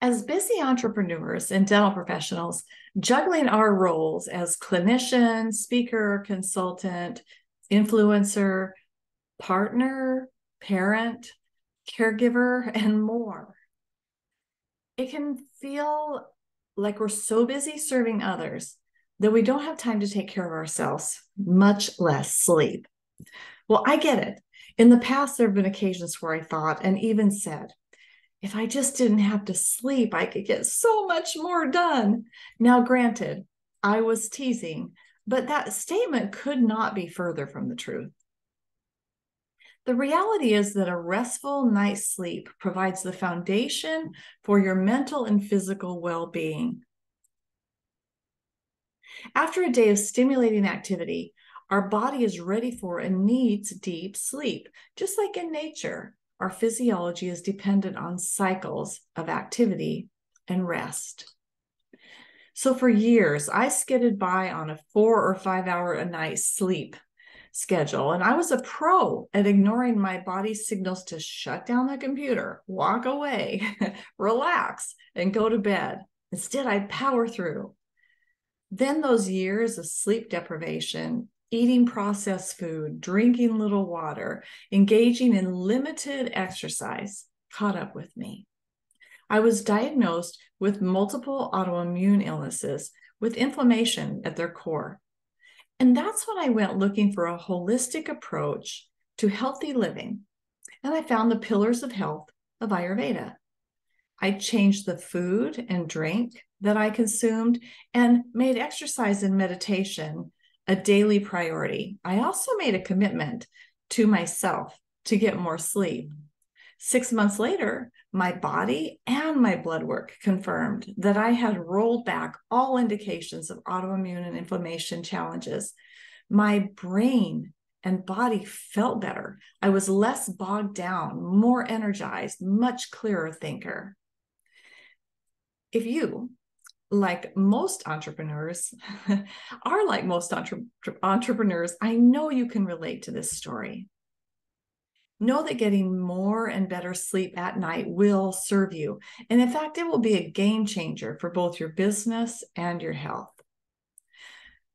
As busy entrepreneurs and dental professionals, juggling our roles as clinician, speaker, consultant, influencer, partner, parent, caregiver, and more, it can feel like we're so busy serving others that we don't have time to take care of ourselves, much less sleep. Well, I get it. In the past, there have been occasions where I thought and even said, if I just didn't have to sleep, I could get so much more done. Now, granted, I was teasing, but that statement could not be further from the truth. The reality is that a restful night's sleep provides the foundation for your mental and physical well-being. After a day of stimulating activity, our body is ready for and needs deep sleep, just like in nature. Our physiology is dependent on cycles of activity and rest. So for years, I skidded by on a 4 or 5 hour a night sleep schedule, and I was a pro at ignoring my body's signals to shut down the computer, walk away, relax, and go to bed. Instead, I'd power through. Then those years of sleep deprivation, eating processed food, drinking little water, engaging in limited exercise caught up with me. I was diagnosed with multiple autoimmune illnesses with inflammation at their core. And that's when I went looking for a holistic approach to healthy living. And I found the pillars of health of Ayurveda. I changed the food and drink that I consumed and made exercise and meditation a daily priority. I also made a commitment to myself to get more sleep. 6 months later, my body and my blood work confirmed that I had rolled back all indications of autoimmune and inflammation challenges. My brain and body felt better. I was less bogged down, more energized, much clearer thinker. If you, like most entrepreneurs, are like most entrepreneurs, I know you can relate to this story. Know that getting more and better sleep at night will serve you. And in fact, it will be a game changer for both your business and your health.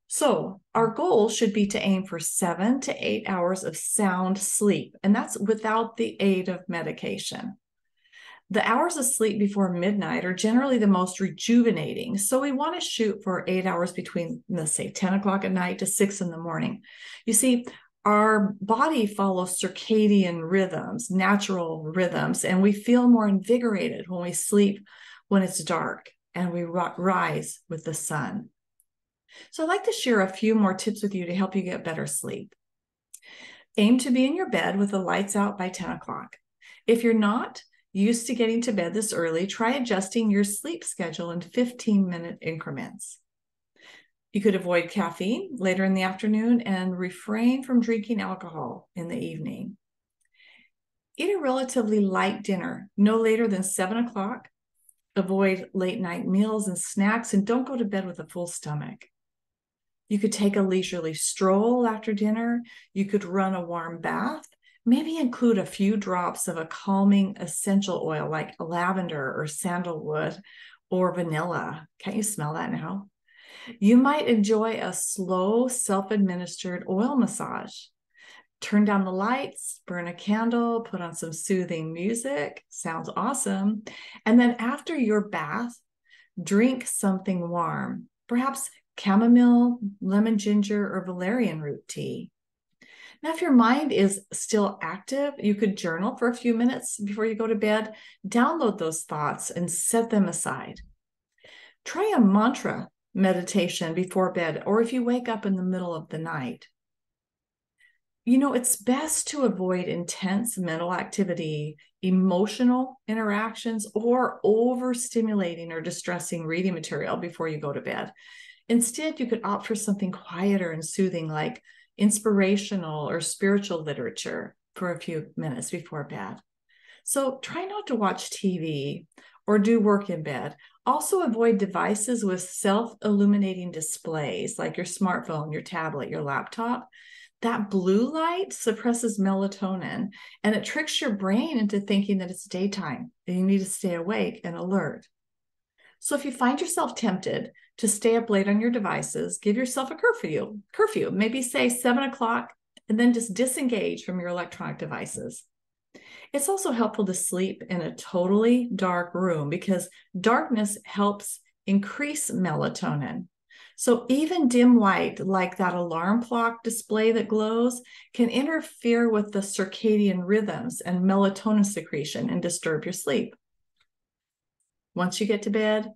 So our goal should be to aim for 7 to 8 hours of sound sleep, and that's without the aid of medication. The hours of sleep before midnight are generally the most rejuvenating. So we want to shoot for 8 hours between, let's say, 10 o'clock at night to 6 in the morning. You see, our body follows circadian rhythms, natural rhythms, and we feel more invigorated when we sleep when it's dark and we rise with the sun. So I'd like to share a few more tips with you to help you get better sleep. Aim to be in your bed with the lights out by 10 o'clock. If you're not used to getting to bed this early, try adjusting your sleep schedule in 15-minute increments. You could avoid caffeine later in the afternoon and refrain from drinking alcohol in the evening. Eat a relatively light dinner, no later than 7 o'clock. Avoid late night meals and snacks, and don't go to bed with a full stomach. You could take a leisurely stroll after dinner. You could run a warm bath. Maybe include a few drops of a calming essential oil like lavender or sandalwood or vanilla. Can't you smell that now? You might enjoy a slow, self-administered oil massage. Turn down the lights, burn a candle, put on some soothing music. Sounds awesome. And then after your bath, drink something warm, perhaps chamomile, lemon ginger, or valerian root tea. Now, if your mind is still active, you could journal for a few minutes before you go to bed. Download those thoughts and set them aside. Try a mantra meditation before bed, or if you wake up in the middle of the night. You know, it's best to avoid intense mental activity, emotional interactions, or overstimulating or distressing reading material before you go to bed. Instead, you could opt for something quieter and soothing like inspirational or spiritual literature for a few minutes before bed. So try not to watch TV or do work in bed. Also avoid devices with self-illuminating displays like your smartphone, your tablet, your laptop. That blue light suppresses melatonin and it tricks your brain into thinking that it's daytime and you need to stay awake and alert. So if you find yourself tempted to stay up late on your devices, give yourself a curfew, maybe say 7 o'clock, and then just disengage from your electronic devices. It's also helpful to sleep in a totally dark room because darkness helps increase melatonin. So even dim light, like that alarm clock display that glows, can interfere with the circadian rhythms and melatonin secretion and disturb your sleep. Once you get to bed,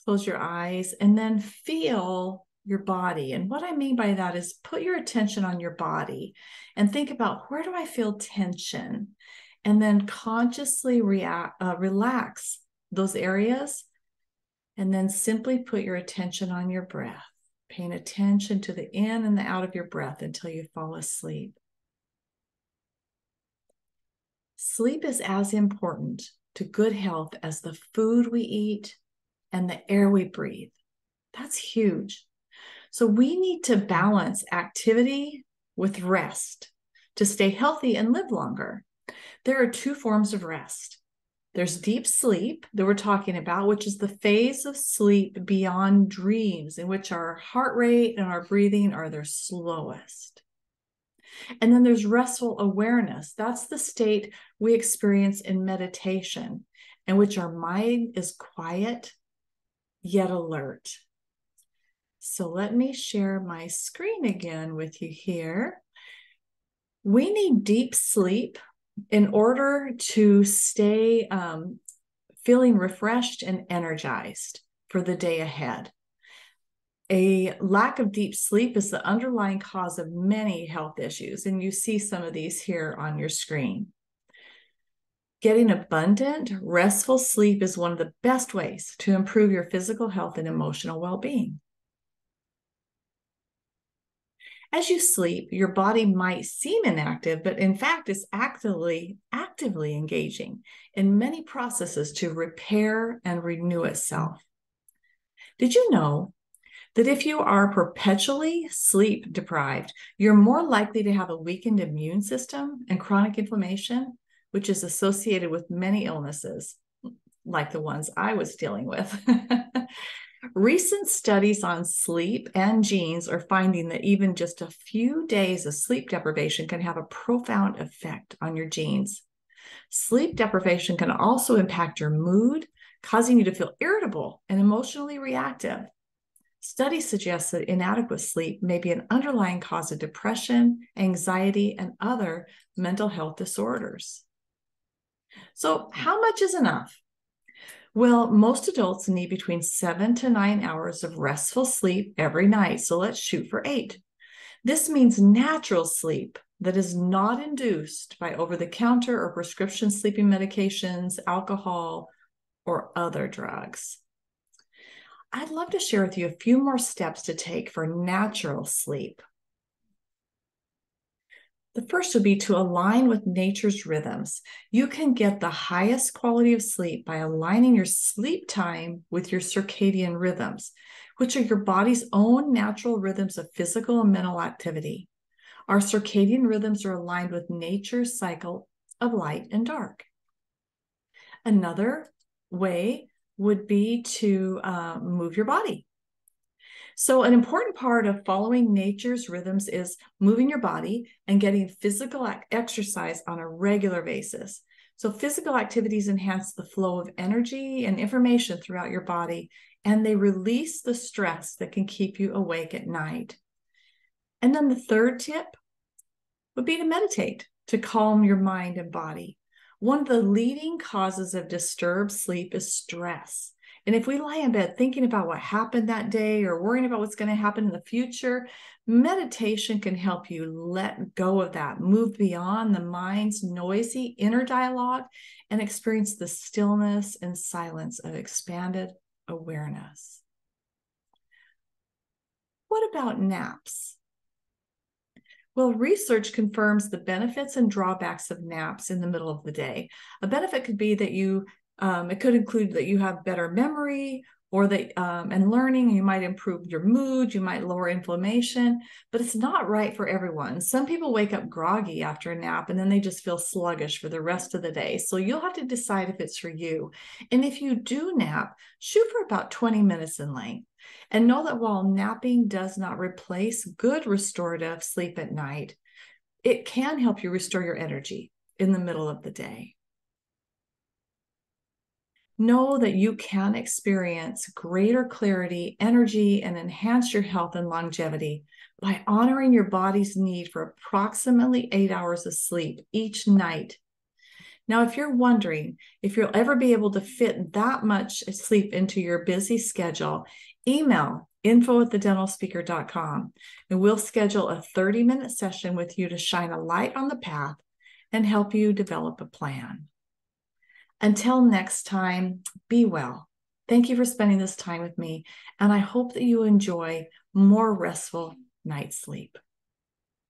close your eyes and then feel your body. And what I mean by that is put your attention on your body and think about, where do I feel tension? And then consciously relax those areas. And then simply put your attention on your breath, paying attention to the in and the out of your breath until you fall asleep. Sleep is as important to good health as the food we eat and the air we breathe. That's huge. So we need to balance activity with rest to stay healthy and live longer. There are two forms of rest. There's deep sleep that we're talking about, which is the phase of sleep beyond dreams, in which our heart rate and our breathing are their slowest. And then there's restful awareness. That's the state we experience in meditation, in which our mind is quiet yet alert. So let me share my screen again with you here. We need deep sleep in order to stay feeling refreshed and energized for the day ahead. A lack of deep sleep is the underlying cause of many health issues, and you see some of these here on your screen. Getting abundant, restful sleep is one of the best ways to improve your physical health and emotional well-being. As you sleep, your body might seem inactive, but in fact, it's actively engaging in many processes to repair and renew itself. Did you know that if you are perpetually sleep deprived, you're more likely to have a weakened immune system and chronic inflammation, which is associated with many illnesses, like the ones I was dealing with? Recent studies on sleep and genes are finding that even just a few days of sleep deprivation can have a profound effect on your genes. Sleep deprivation can also impact your mood, causing you to feel irritable and emotionally reactive. Studies suggest that inadequate sleep may be an underlying cause of depression, anxiety, and other mental health disorders. So, how much is enough? Well, most adults need between 7 to 9 hours of restful sleep every night, so let's shoot for 8. This means natural sleep that is not induced by over-the-counter or prescription sleeping medications, alcohol, or other drugs. I'd love to share with you a few more steps to take for natural sleep. The first would be to align with nature's rhythms. You can get the highest quality of sleep by aligning your sleep time with your circadian rhythms, which are your body's own natural rhythms of physical and mental activity. Our circadian rhythms are aligned with nature's cycle of light and dark. Another way would be to move your body. So an important part of following nature's rhythms is moving your body and getting physical exercise on a regular basis. So physical activities enhance the flow of energy and information throughout your body, and they release the stress that can keep you awake at night. And then the third tip would be to meditate, to calm your mind and body. One of the leading causes of disturbed sleep is stress. And if we lie in bed thinking about what happened that day or worrying about what's going to happen in the future, meditation can help you let go of that, move beyond the mind's noisy inner dialogue, and experience the stillness and silence of expanded awareness. What about naps? Well, research confirms the benefits and drawbacks of naps in the middle of the day. A benefit could be that it could include that you have better memory or and learning, you might improve your mood, you might lower inflammation, but it's not right for everyone. Some people wake up groggy after a nap and then they just feel sluggish for the rest of the day. So you'll have to decide if it's for you. And if you do nap, shoot for about 20 minutes in length. And know that while napping does not replace good restorative sleep at night, it can help you restore your energy in the middle of the day. Know that you can experience greater clarity, energy, and enhance your health and longevity by honoring your body's need for approximately 8 hours of sleep each night. Now, if you're wondering if you'll ever be able to fit that much sleep into your busy schedule, email info@thedentalspeaker.com and we'll schedule a 30-minute session with you to shine a light on the path and help you develop a plan. Until next time, be well. Thank you for spending this time with me, and I hope that you enjoy more restful night sleep.